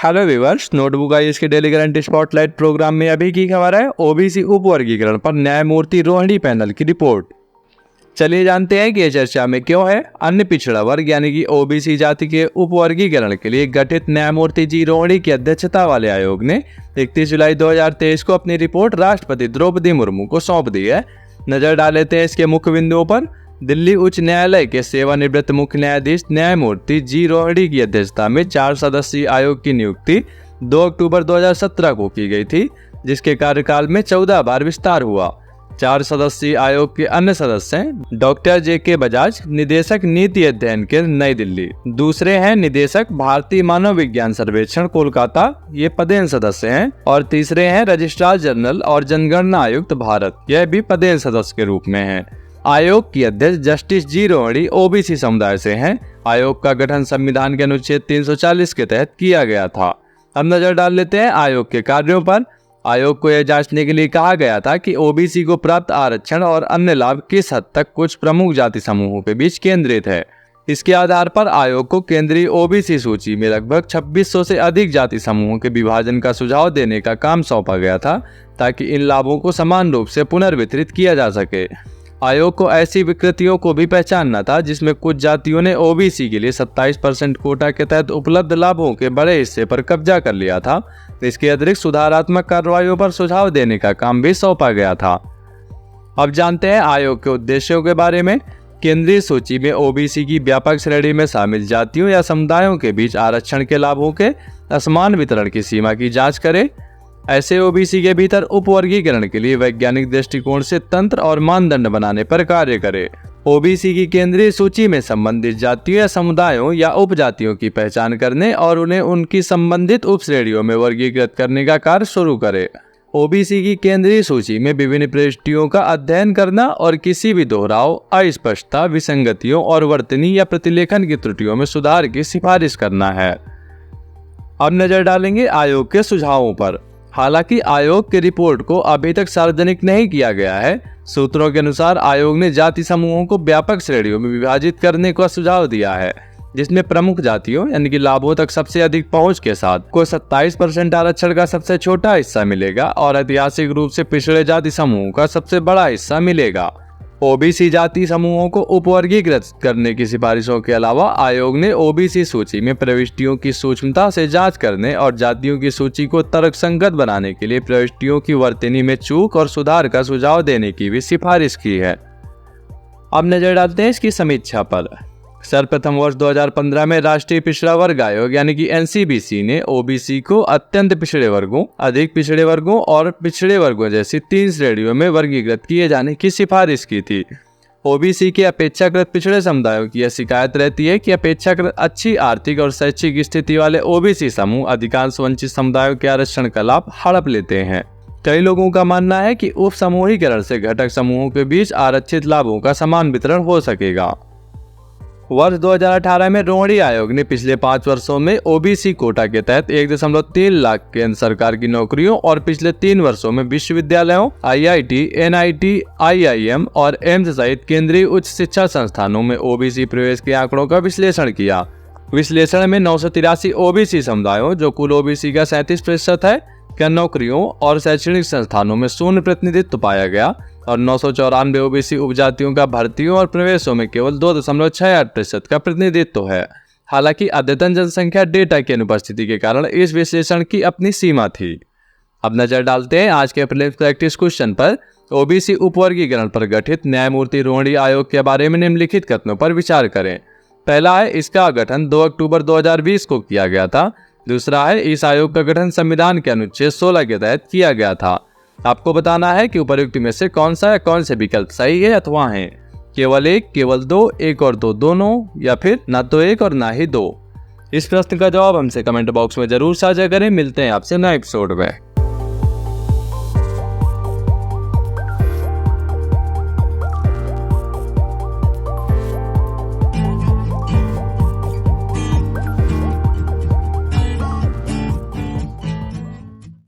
Hello viewers, notebook IAS के daily current spotlight programme में अभी की खबर है ओबीसी उपवर्गीकरण पर न्यायमूर्ति रोहिणी पैनल की रिपोर्ट। चलिए जानते हैं कि यह चर्चा में क्यों है। अन्य पिछड़ा वर्ग यानी कि ओबीसी जाति के उपवर्गीकरण के लिए गठित न्यायमूर्ति जी रोहिणी की अध्यक्षता वाले आयोग ने 31 जुलाई 2023 को अपनी रिपोर्ट राष्ट्रपति द्रौपदी मुर्मू को सौंप दी है। नजर डाल लेते हैं इसके मुख्य बिंदुओं पर। दिल्ली उच्च न्यायालय के सेवानिवृत्त मुख्य न्यायाधीश न्यायमूर्ति जी रोहिणी की अध्यक्षता में 4 सदस्यीय आयोग की नियुक्ति 2 अक्टूबर 2017 को की गई थी, जिसके कार्यकाल में 14 बार विस्तार हुआ। 4 सदस्यीय आयोग के अन्य सदस्य हैं डॉक्टर JK बजाज, निदेशक नीति अध्ययन केंद्र नई दिल्ली। दूसरे हैं निदेशक भारतीय मानव विज्ञान सर्वेक्षण कोलकाता, ये पदेन सदस्य हैं। और तीसरे हैं रजिस्ट्रार जनरल और जनगणना आयुक्त भारत, यह भी पदेन सदस्य के रूप में हैं। आयोग की अध्यक्ष जस्टिस जी रोहिणी ओबीसी समुदाय से हैं। आयोग का गठन संविधान के अनुच्छेद 340 के तहत किया गया था। अब नजर डाल लेते हैं आयोग के कार्यों पर। आयोग को यह जांचने के लिए कहा गया था कि ओबीसी को प्राप्त आरक्षण और अन्य लाभ किस हद तक कुछ प्रमुख जाति समूहों के बीच केंद्रित है। इसके आधार पर आयोग को केंद्रीय ओबीसी सूची में लगभग 2600 से अधिक जाति समूहों के विभाजन का सुझाव देने का काम सौंपा गया था, ताकि इन लाभों को समान रूप से पुनर्वितरित किया जा सके। आयोग को ऐसी विकृतियों को भी पहचानना था जिसमें कुछ जातियों ने ओबीसी के लिए 27% कोटा के तहत उपलब्ध लाभों के बड़े हिस्से पर कब्जा कर लिया था। इसके अतिरिक्त सुधारात्मक कार्रवाइयों पर सुझाव देने का काम भी सौंपा गया था। अब जानते हैं आयोग के उद्देश्यों के बारे में। केंद्रीय सूची में ओबीसी की व्यापक श्रेणी में शामिल जातियों या समुदायों के बीच आरक्षण के लाभों के असमान वितरण की सीमा की जाँच करे। ऐसे ओबीसी के भीतर उपवर्गीकरण के लिए वैज्ञानिक दृष्टिकोण से तंत्र और मानदंड बनाने पर कार्य करे। ओबीसी की केंद्रीय सूची में संबंधित जातियों या समुदायों या उपजातियों की पहचान करने और उन्हें उनकी संबंधित उप श्रेणियों में वर्गीकृत करने का कार्य शुरू करे। ओबीसी की केंद्रीय सूची में विभिन्न प्रविष्टियों का अध्ययन करना और किसी भी दोहराव, अस्पष्टता, विसंगतियों और वर्तनी या प्रतिलेखन की त्रुटियों में सुधार की सिफारिश करना है। अब नजर डालेंगे आयोग के सुझावों पर। हालांकि आयोग की रिपोर्ट को अभी तक सार्वजनिक नहीं किया गया है। सूत्रों के अनुसार आयोग ने जाति समूहों को व्यापक श्रेणियों में विभाजित करने का सुझाव दिया है, जिसमें प्रमुख जातियों यानी कि लाभों तक सबसे अधिक पहुंच के साथ को 27% आरक्षण का सबसे छोटा हिस्सा मिलेगा और ऐतिहासिक रूप से पिछड़े जाति समूहों का सबसे बड़ा हिस्सा मिलेगा। ओबीसी जाति समूहों को उपवर्गीकृत करने की सिफारिशों के अलावा आयोग ने ओबीसी सूची में प्रविष्टियों की सूक्ष्मता से जांच करने और जातियों की सूची को तर्कसंगत बनाने के लिए प्रविष्टियों की वर्तनी में चूक और सुधार का सुझाव देने की भी सिफारिश की है। अब नजर डालते हैं इसकी समीक्षा पर। सर्वप्रथम वर्ष 2015 में राष्ट्रीय पिछड़ा वर्ग आयोग यानी कि NCBC ने ओबीसी को अत्यंत पिछड़े वर्गों, अधिक पिछड़े वर्गों और पिछड़े वर्गों जैसी 3 श्रेणियों में वर्गीकृत किए जाने की सिफारिश की थी। ओबीसी के अपेक्षाकृत पिछड़े समुदायों की यह शिकायत रहती है कि अपेक्षाकृत अच्छी आर्थिक और शैक्षिक स्थिति वाले ओबीसी समूह अधिकांश वंचित समुदायों के आरक्षण का लाभ हड़प लेते हैं। कई लोगों का मानना है कि उप समूहीकरण से घटक समूहों के बीच आरक्षित लाभों का समान वितरण हो सकेगा। वर्ष 2018 में रोहिणी आयोग ने पिछले 5 वर्षों में ओबीसी कोटा के तहत 1.3 लाख केंद्र सरकार की नौकरियों और पिछले 3 वर्षों में विश्वविद्यालयों, IIT, NIT, IIM और एम्स सहित केंद्रीय उच्च शिक्षा संस्थानों में ओबीसी प्रवेश के आंकड़ों का विश्लेषण किया। विश्लेषण में 983 ओबीसी समुदायों, जो कुल ओबीसी का 37% है, के नौकरियों और शैक्षणिक संस्थानों में शून्य प्रतिनिधित्व पाया गया और 994 ओबीसी उपजातियों का भर्तियों और प्रवेशों में केवल 2.68% का प्रतिनिधित्व है। हालांकि अद्यतन जनसंख्या डेटा की अनुपस्थिति के कारण इस विश्लेषण की अपनी सीमा थी। अब नजर डालते हैं आज के प्रीलिम्स प्रैक्टिस क्वेश्चन पर। ओबीसी उपवर्गीकरण पर गठित न्यायमूर्ति रोहिणी आयोग के बारे में निम्नलिखित कथनों पर विचार करें। पहला है, इसका गठन 2 अक्टूबर 2020 को किया गया था। दूसरा है, इस आयोग का गठन संविधान के अनुच्छेद 16 के तहत किया गया था। आपको बताना है कि उपर्युक्त में से कौन सा या कौन से विकल्प सही है अथवा हैं। केवल 1, केवल 2, 1 और 2 दोनों, या फिर ना तो 1 और ना ही 2। इस प्रश्न का जवाब हमसे कमेंट बॉक्स में जरूर साझा करें। मिलते हैं आपसे नए एपिसोड में।